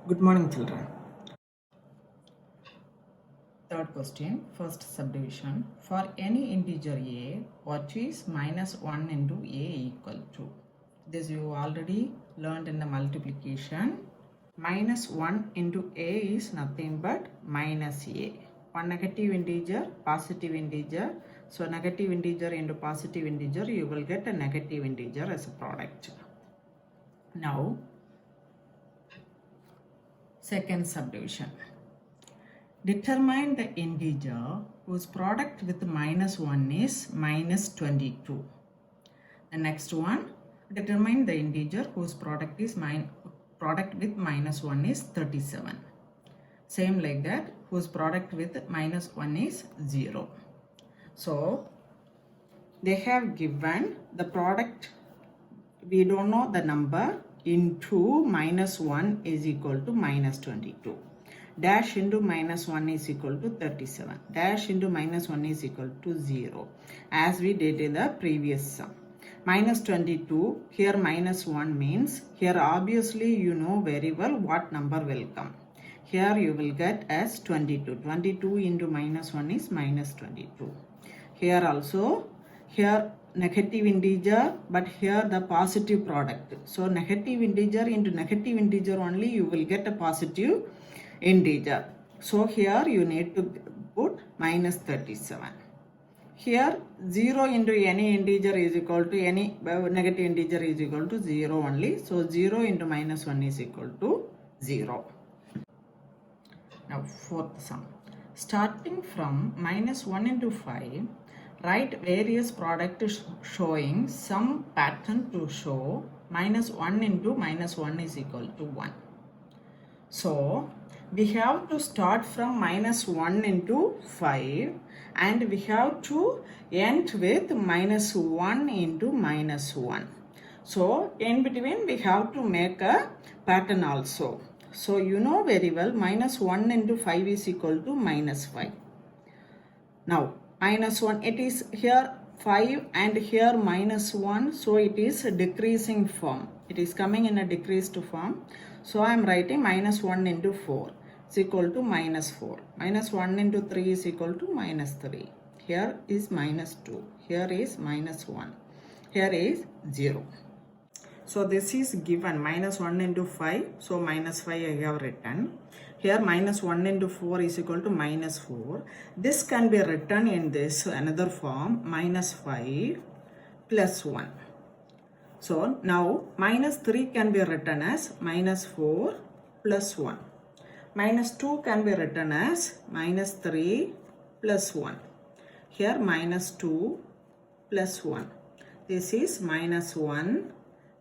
Good morning, children. Third question, first subdivision. For any integer a, what is minus 1 into a equal to? This you already learned in the multiplication. Minus 1 into a is nothing but minus a. One negative integer, positive integer. So negative integer into positive integer, you will get a negative integer as a product. Now, second subdivision. Determine the integer whose product with minus 1 is minus 22. The next one, determine the integer whose product with minus 1 is 37. Same like that, whose product with minus 1 is 0. So, they have given the product, we don't know the number, into minus 1 is equal to minus 22. Dash into minus 1 is equal to 37. Dash into minus 1 is equal to 0. As we did in the previous sum. Minus 22, here minus 1 means, here obviously you know very well what number will come. Here you will get as 22. 22 into minus 1 is minus 22. Here also, here negative integer, but here the positive product. So negative integer into negative integer only you will get a positive integer. So here you need to put minus 37. Here 0 into any integer is equal to any negative integer is equal to 0 only. So 0 into minus 1 is equal to 0. Now fourth sum. Starting from minus 1 into 5, write various products showing some pattern to show minus 1 into minus 1 is equal to 1. So, we have to start from minus 1 into 5 and we have to end with minus 1 into minus 1. So, in between we have to make a pattern also. So, you know very well minus 1 into 5 is equal to minus 5. Now, minus 1, it is here 5 and here minus 1. So, it is a decreasing form. It is coming in a decreased form. So, I am writing minus 1 into 4 is equal to minus 4. Minus 1 into 3 is equal to minus 3. Here is minus 2. Here is minus 1. Here is 0. So, this is given minus 1 into 5. So, minus 5 I have written. Here minus 1 into 4 is equal to minus 4. This can be written in this another form minus 5 plus 1. So now minus 3 can be written as minus 4 plus 1. Minus 2 can be written as minus 3 plus 1. Here minus 2 plus 1. This is minus 1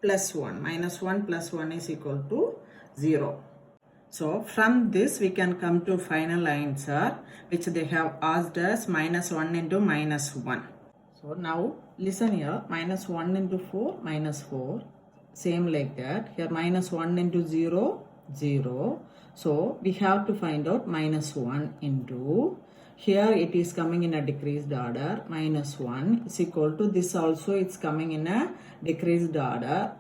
plus 1. Minus 1 plus 1 is equal to 0. So from this we can come to final answer which they have asked us minus 1 into minus 1. So now listen here, minus 1 into 4 minus 4, same like that. Here minus 1 into 0, 0. So we have to find out minus 1 into, here it is coming in a decreased order, minus 1 is equal to this also it's coming in a decreased order,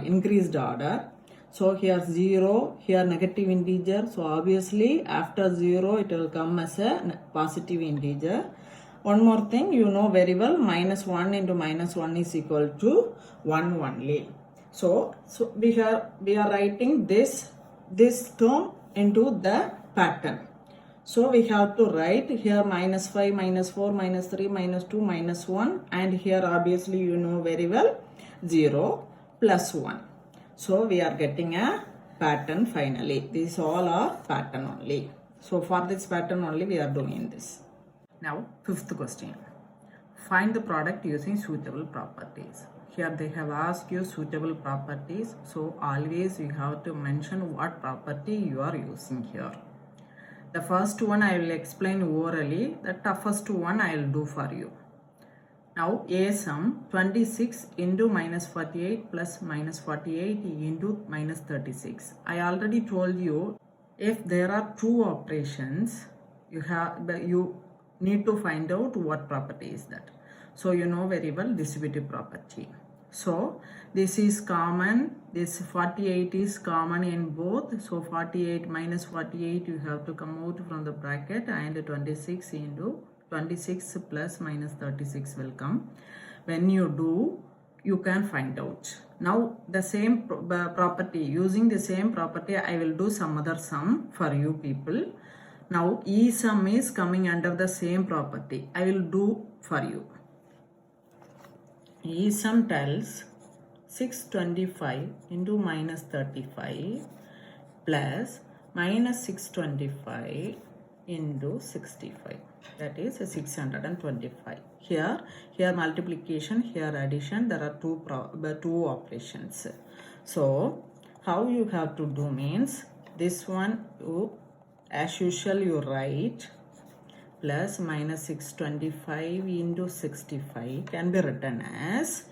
increased order. So here 0, here negative integer. So obviously after 0 it will come as a positive integer. One more thing you know very well, minus 1 into minus 1 is equal to 1 only. So we are writing this term into the pattern. So we have to write here minus 5, minus 4, minus 3, minus 2, minus 1 and here obviously you know very well 0 plus 1. So we are getting a pattern finally. These all are pattern only. So for this pattern only we are doing this. Now fifth question. Find the product using suitable properties. Here they have asked you suitable properties. So always you have to mention what property you are using here. The first one I will explain orally. The toughest one I will do for you. Now a sum 26 into minus 48 plus minus 48 into minus 36. I already told you if there are two operations you need to find out what property is that. So you know very well distributive property. So this is common, this 48 is common in both. So 48 minus 48 you have to come out from the bracket, and 26 into 26 plus minus 36 will come. When you do, you can find out. Now the same property, using the same property, I will do some other sum for you people. Now E sum is coming under the same property. I will do for you. E sum tells 625 into minus 35 plus minus 625 into 65. That is 625. Here multiplication, here addition. There are two operations. So how you have to do means, this one you, as usual, you write plus minus 625 into 65 can be written as,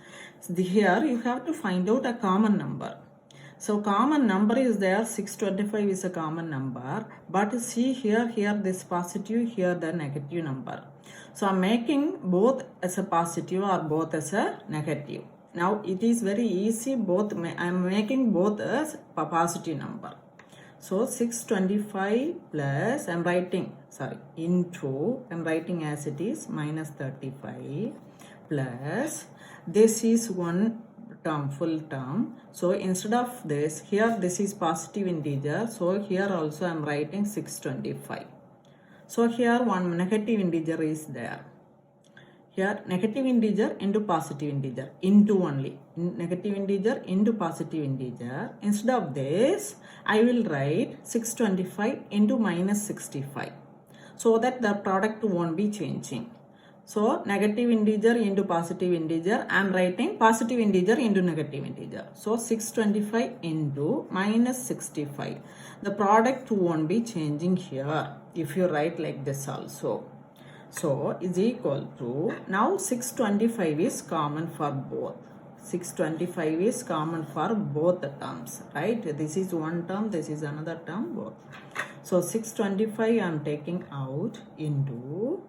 here you have to find out a common number. So common number is there, 625 is a common number, but see here this positive, here the negative number. So I'm making both as a positive or both as a negative. Now it is very easy, both I'm making both as a positive number. So 625 plus, I'm writing as it is, minus 35 plus, this is one term, full term. So instead of this, here this is positive integer. So here also I am writing 625. So here one negative integer is there. Here negative integer into positive integer, into only. Negative integer into positive integer. Instead of this, I will write 625 into minus 65. So that the product won't be changing. So negative integer into positive integer, I am writing positive integer into negative integer. So 625 into minus 65. The product won't be changing here if you write like this also. So is equal to, now 625 is common for both. 625 is common for both the terms, right? This is one term, this is another term, both. So 625 I am taking out into,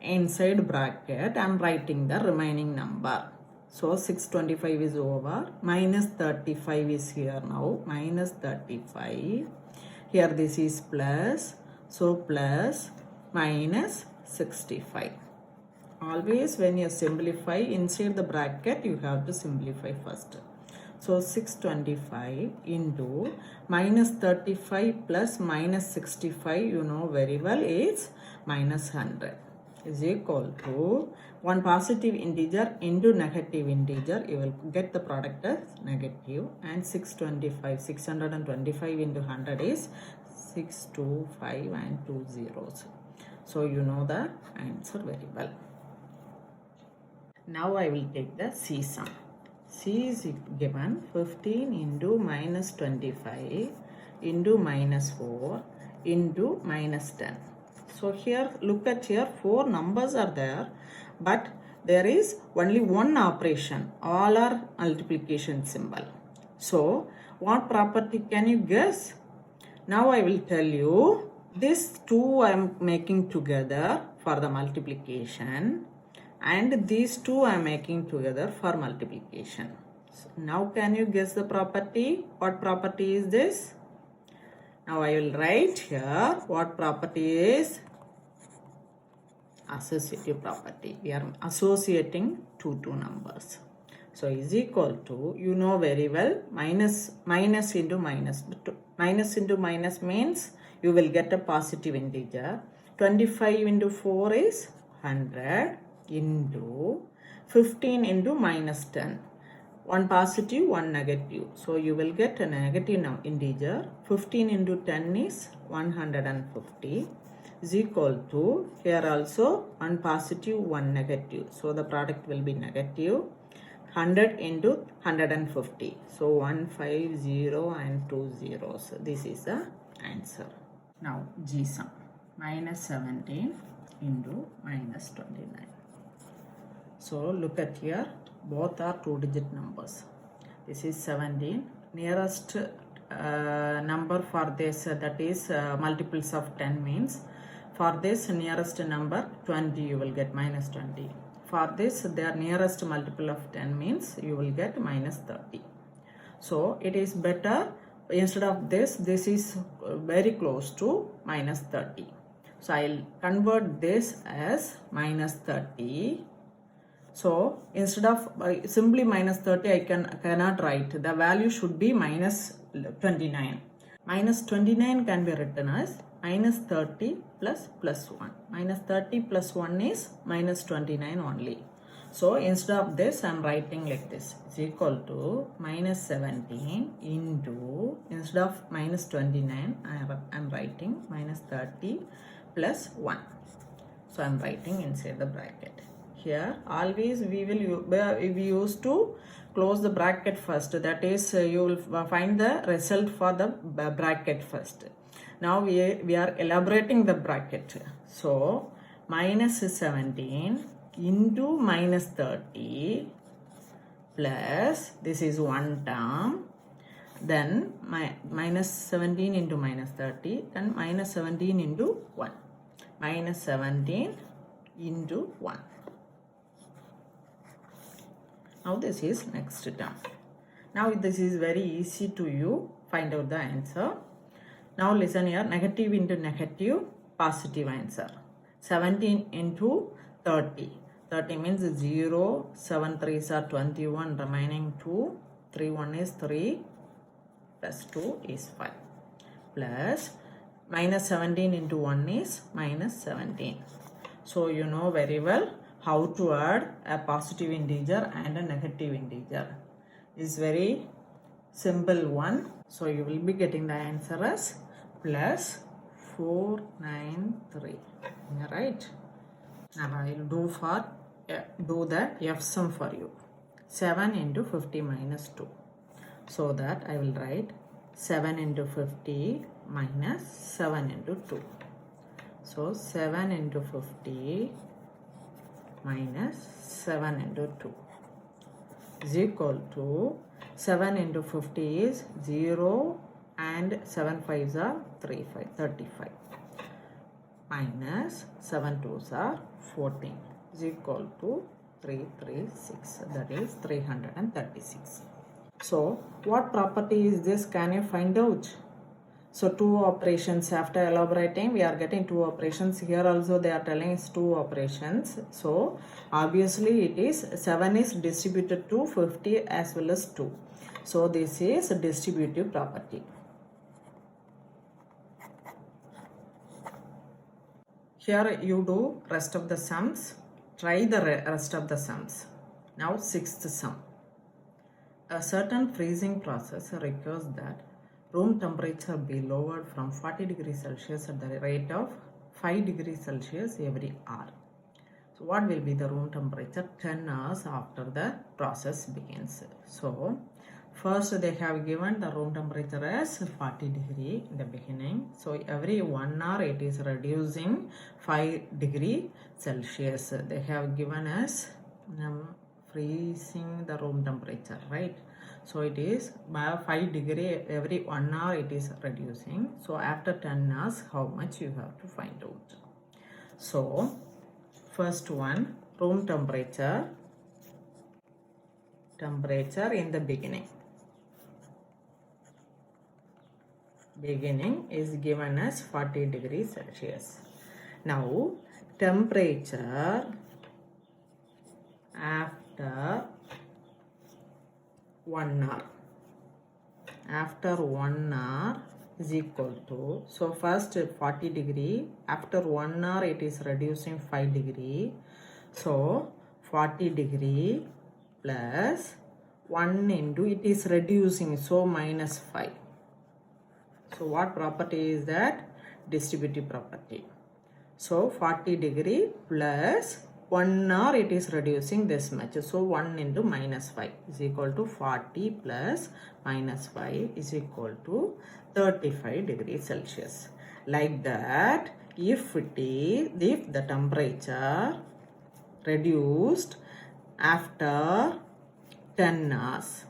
inside bracket I am writing the remaining number. So 625 is over, minus 35 is here now, minus 35. Here this is plus, so plus minus 65. Always when you simplify inside the bracket, you have to simplify first. So 625 into minus 35 plus minus 65, you know very well, is minus 100, is equal to one positive integer into negative integer. You will get the product as negative, and 625 into 100 is 625 and 2 zeros. So you know the answer very well. Now I will take the C sum. C is given 15 into minus 25 into minus 4 into minus 10. So here, look at here, 4 numbers are there, but there is only one operation. All are multiplication symbol. So what property can you guess? Now I will tell you. This 2 I am making together for the multiplication, and these 2 I am making together for multiplication. So now can you guess the property? What property is this? Now I will write here what property is. Associative property. We are associating two numbers. So is equal to, you know very well, minus into minus. Minus into minus means you will get a positive integer. 25 into 4 is 100 into 15 into minus 10. One positive, one negative. So you will get a negative integer. 15 into 10 is 150 is equal to, here also one positive, one negative. So the product will be negative. 100 into 150. So 150 and 2 zeros. This is the answer. Now G sum, minus 17 into minus 29. So look at here, both are 2-digit numbers. This is 17. Nearest number for this, that is multiples of 10 means, for this nearest number 20 you will get minus 20. for this their nearest multiple of 10 means you will get minus 30. So it is better, instead of this is very close to minus 30. So I'll convert this as minus 30. So instead of simply minus 30, I cannot write. The value should be minus 29. Minus 29 can be written as minus 30 plus 1. Minus 30 plus 1 is minus 29 only. So instead of this, I am writing like this. It's equal to minus 17 into, instead of minus 29, I am writing minus 30 plus 1. So I am writing inside the bracket. Here always we used to close the bracket first. That is, you will find the result for the bracket first. Now we are elaborating the bracket. So minus 17 into minus 30 plus, this is one term, then minus 17 into minus 30, then minus 17 into 1, minus 17 into 1. Now this is next term. Now this is very easy to you find out the answer. Now listen here, negative into negative, positive answer. 17 into 30. 30 means 0, 7 3s are 21, remaining 2, 3 1 is 3, plus 2 is 5, plus minus 17 into 1 is minus 17. So you know very well how to add a positive integer and a negative integer. It's very simple one. So you will be getting the answer as plus 493. Right? Now I will do the F sum for you. 7 into 50 minus 2. So that I will write 7 into 50 minus 7 into 2. So 7 into 50 minus 7 into 2 is equal to 7 into 50 is 0 and 7 5s are 35 minus 7 2s are 14 is equal to 336, that is 336. So what property is this? Can you find out? So two operations, after elaborating we are getting two operations. Here also they are telling us two operations. So obviously it is 7 is distributed to 50 as well as 2. So this is a distributive property. Here you do rest of the sums. Try the rest of the sums. Now sixth sum. A certain freezing process requires that room temperature be lowered from 40 degrees Celsius at the rate of 5 degrees Celsius every hour. So what will be the room temperature 10 hours after the process begins? So first they have given the room temperature as 40 degree in the beginning. So every 1 hour it is reducing 5 degree Celsius. They have given us freezing the room temperature, right? So it is by 5 degree every 1 hour it is reducing. So after 10 hours how much you have to find out. So first one, room temperature in the beginning is given as 40 degrees Celsius. Now temperature after 1 hour. After 1 hour is equal to, so first 40 degree, after 1 hour it is reducing 5 degree. So 40 degree plus 1 into, it is reducing, so minus 5. So what property is that? Distributive property. So 40 degree plus 1 hour it is reducing this much. So 1 into minus 5 is equal to 40 plus minus 5 is equal to 35 degrees Celsius. Like that, if the temperature reduced after 10 hours.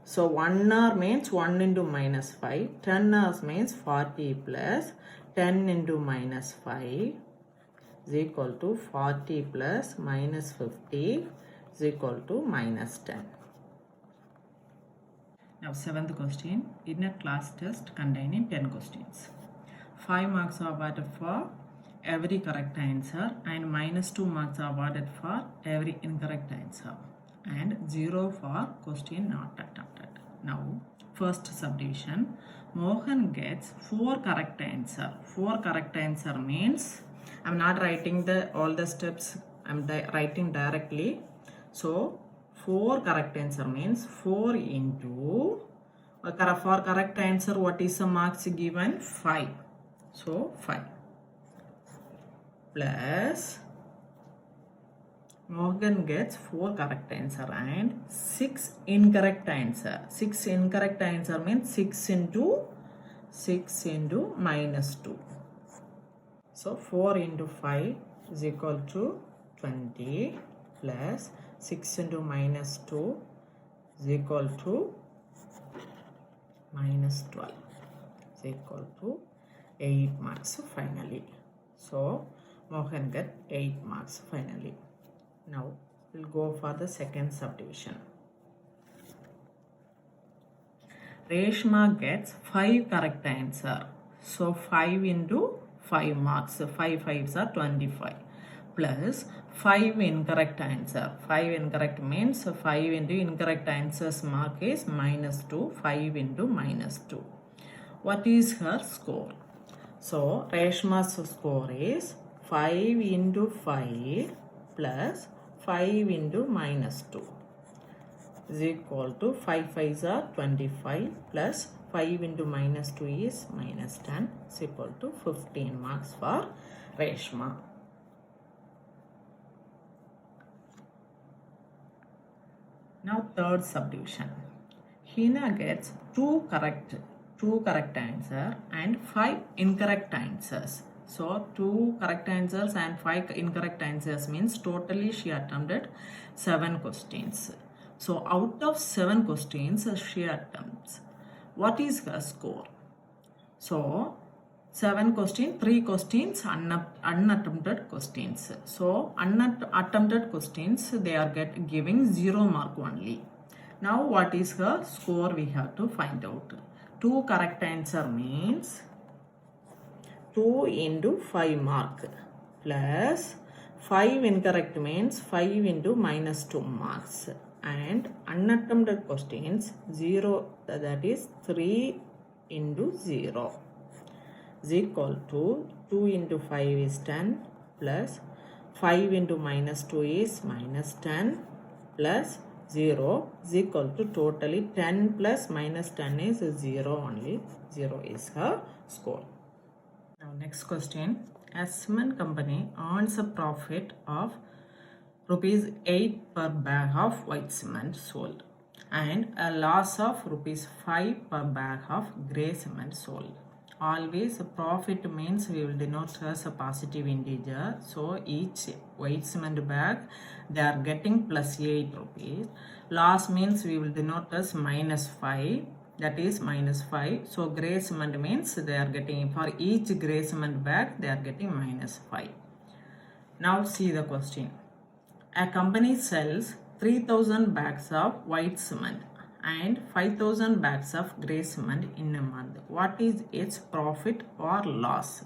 So 1 hour means 1 into minus 5. 10 hours means 40 plus 10 into minus 5 is equal to 40 plus minus 50 is equal to minus 10. Now 7th question, in a class test containing 10 questions. 5 marks are awarded for every correct answer and minus 2 marks are awarded for every incorrect answer and 0 for question not attempted. Now first subdivision, Mohan gets 4 correct answer. 4 correct answer means I'm not writing all the steps, I'm writing directly. So 4 correct answer means 4 into for correct answer, what is the marks given? 5. So 5 plus Morgan gets 4 correct answer and 6 incorrect answer. 6 incorrect answer means 6 into minus 2. So 4 into 5 is equal to 20 plus 6 into minus 2 is equal to minus 12 is equal to 8 marks finally. So Mohan get 8 marks finally. Now we'll go for the second subdivision. Reshma gets 5 correct answer. So 5 into 5 marks. 5 5s are 25 plus 5 incorrect answer. 5 incorrect means 5 into incorrect answers mark is minus 2. 5 into minus 2. What is her score? So Reshma's score is 5 into 5 plus 5 into minus 2 is equal to 5 5s are 25 plus 5 into minus 2 is minus 10 is equal to 15 marks for Reshma. Now third subdivision. Hina gets 2 correct answer and 5 incorrect answers. So 2 correct answers and 5 incorrect answers means totally she attempted 7 questions. So out of 7 questions she attempts. What is her score? So 7 questions, 3 questions unattempted questions. So unattempted questions they are giving 0 mark only. Now what is her score we have to find out. 2 correct answer means 2 into 5 mark plus 5 incorrect means 5 into minus 2 marks and unattempted questions 0 that is 3 into 0 is equal to 2 into 5 is 10 plus 5 into minus 2 is minus 10 plus 0 is equal to totally 10 plus minus 10 is 0 only. 0 is her score. Now next question. A cement company earns a profit of rupees 8 per bag of white cement sold and a loss of rupees 5 per bag of grey cement sold. Always a profit means we will denote as a positive integer. So each white cement bag they are getting plus 8 rupees. Loss means we will denote as minus 5. That is minus 5. So grey cement means they are getting, for each grey cement bag they are getting minus 5. Now see the question. A company sells 3000 bags of white cement and 5000 bags of grey cement in a month. What is its profit or loss?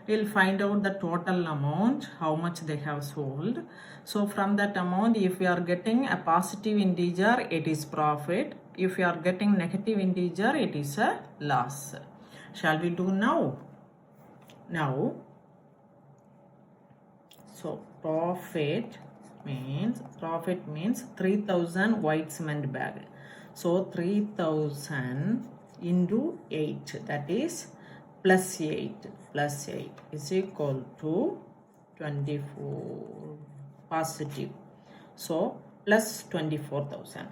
We'll find out the total amount, how much they have sold. So from that amount, if we are getting a positive integer, it is profit. If we are getting negative integer, it is a loss. Shall we do now? Now, so profit means 3000 white cement bag. So 3000 into 8, that is plus 8 is equal to 24 positive. So plus 24,000.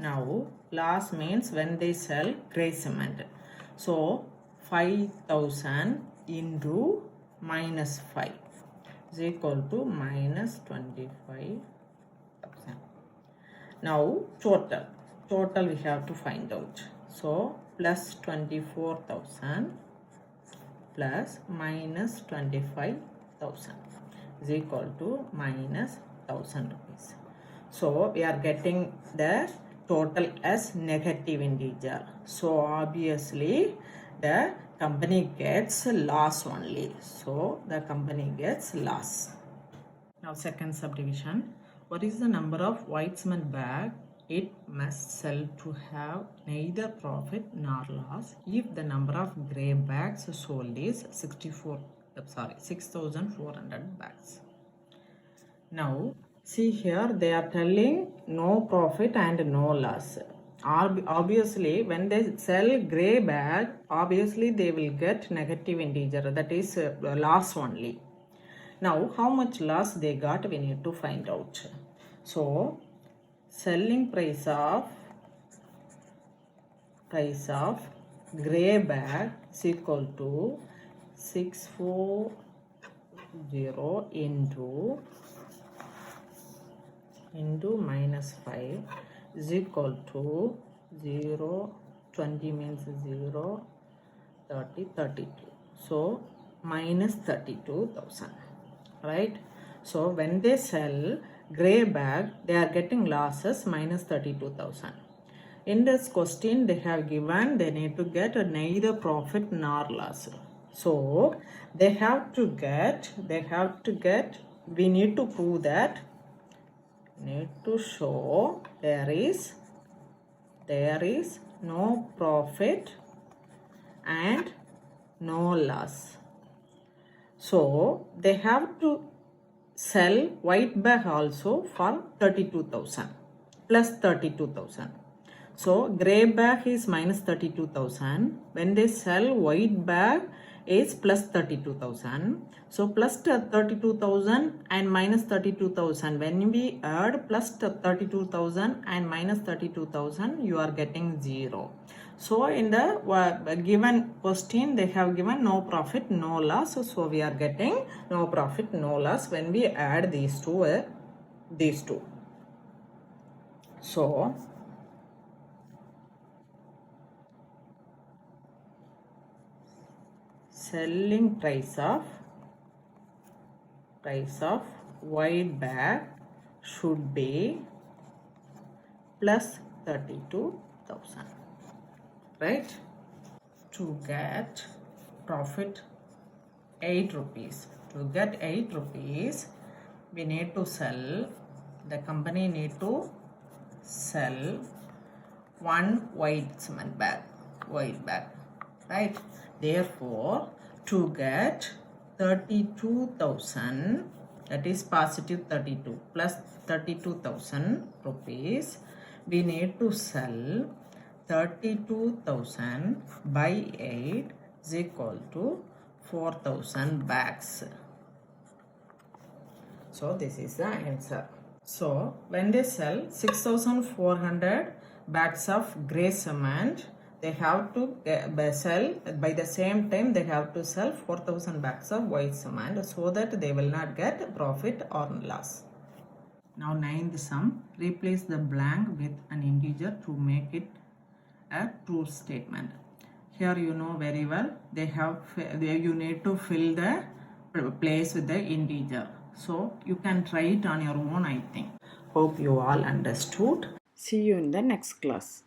Now loss means when they sell grey cement. So 5,000 into minus 5 is equal to minus 25,000. Now total we have to find out. So plus 24,000 plus minus 25,000. is equal to minus 1000 rupees. So we are getting the total as negative integer. So obviously the company gets loss only. So the company gets loss. Now second subdivision. What is the number of white cement bag it must sell to have neither profit nor loss if the number of grey bags sold is 6,400 bags. Now see here, they are telling no profit and no loss. Obviously when they sell grey bag, obviously they will get negative integer, that is loss only. Now how much loss they got, we need to find out. So selling price of grey bag is equal to 640 into minus 5 is equal to 0, 20 means 0, 30, 32. So minus 32,000, right? So when they sell grey bag, they are getting losses minus 32,000. In this question they have given they need to get neither profit nor loss. So they have to get, we need to prove that, need to show there is no profit and no loss. So they have to sell white bag also for 32,000 plus 32,000. So grey bag is minus 32,000. When they sell white bag is plus 32,000. So plus 32,000 and minus 32,000. When we add plus 32,000 and minus 32,000, you are getting 0. So in the given question, they have given no profit, no loss. So we are getting no profit, no loss when we add these two. So selling price of white bag should be plus 32,000, right? To get profit 8 rupees. To get 8 rupees, we need to sell, the company need to sell one white cement bag, right? Therefore, to get 32,000, that is positive 32 plus 32,000 rupees, we need to sell 32,000 by 8 is equal to 4,000 bags. So this is the answer. So when they sell 6,400 bags of grey cement, they have to sell, by the same time they have to sell 4,000 bags of white cement, so that they will not get profit or loss. Now ninth sum, replace the blank with an integer to make it a true statement. Here you know very well, you need to fill the place with the integer. So you can try it on your own, I think. Hope you all understood. See you in the next class.